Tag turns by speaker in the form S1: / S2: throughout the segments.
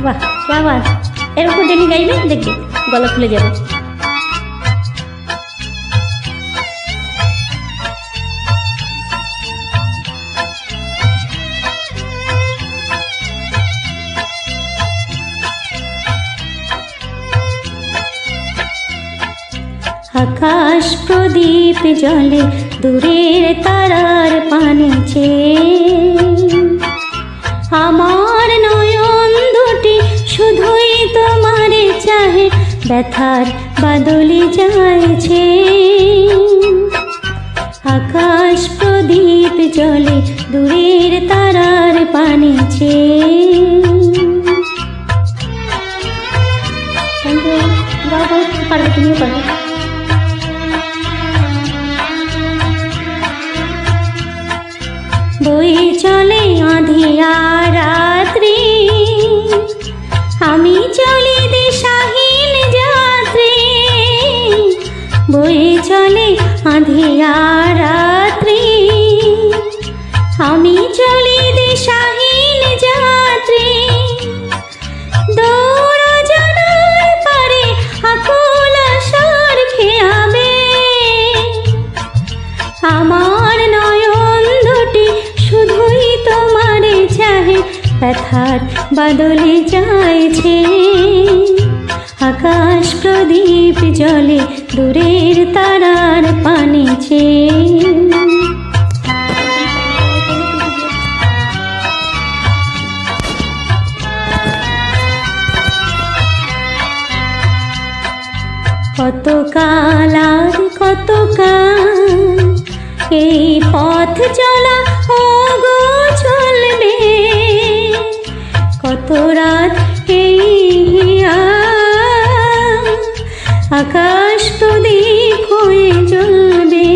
S1: বাহ क्या बात, এরকম ডেলি গাইবে দেখবে গলা খুলে যাবে। আকাশ প্রদীপ জলে দূরের তারার পানে চেয়ে আমার নয়ন দুটি শুধুই তোমারে চাহে, ব্যথার বাদলি যাইছে। আকাশ প্রদীপ জলে দূরের তারার পানে চেয়ে। পারবে, তুমিও পারবে। বয়ে চলে আঁধিয়া রাত্রি, আমি চলি দিশাহীন যাত্রী। বয়ে চলে আঁধিয়া রাত্রি, আমি চলি দিশাহীন যাত্রী। দৌড় জানার পারে আকুল আশার খেয়াবে, আমার নয়ন দুটি শুধুই তোমারে চাহে, ব্যথার বাদলে যাইছে। আকাশ প্রদীপ জলে দূরের তারার পানে চেয়ে। কত কাল আর কত কাল এই পথ চলা ওগো চলবে, কত রাত এই আকাশ প্রদীপ হয়ে জ্বলবে।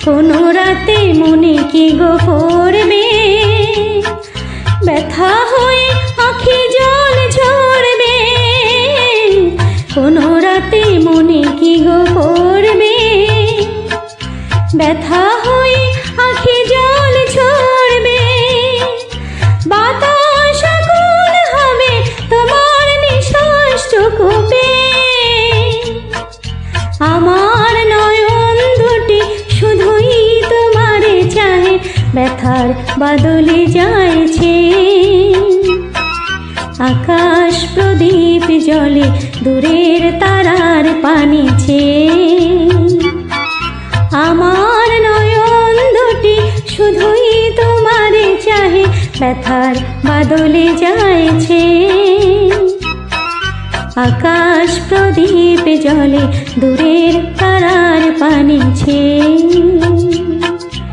S1: কোনো রাতে মনে কি গো পড়বে, ব্যথা হয়ে আঁখি জল ঝরবে। কোনো রাতে মনে কি গো পড়বে, ব্যথা হয়ে আঁখি জল ঝরবে। বাতাস আকুল হবে তোমার নিঃশ্বাসটুকু পেয়ে, আমার নয়ন দুটি শুধুই তোমারে চাহে, ব্যথার বাদলে যাইছে। আকাশ প্রদীপ জলে দূরের তারার পানে চেয়ে, আমার নয়ন দুটি শুধুই তোমারে চাহে, ব্যথার বাদলে যাইছে। আকাশ প্রদীপ জলে দূরের তারার পানে চেয়ে।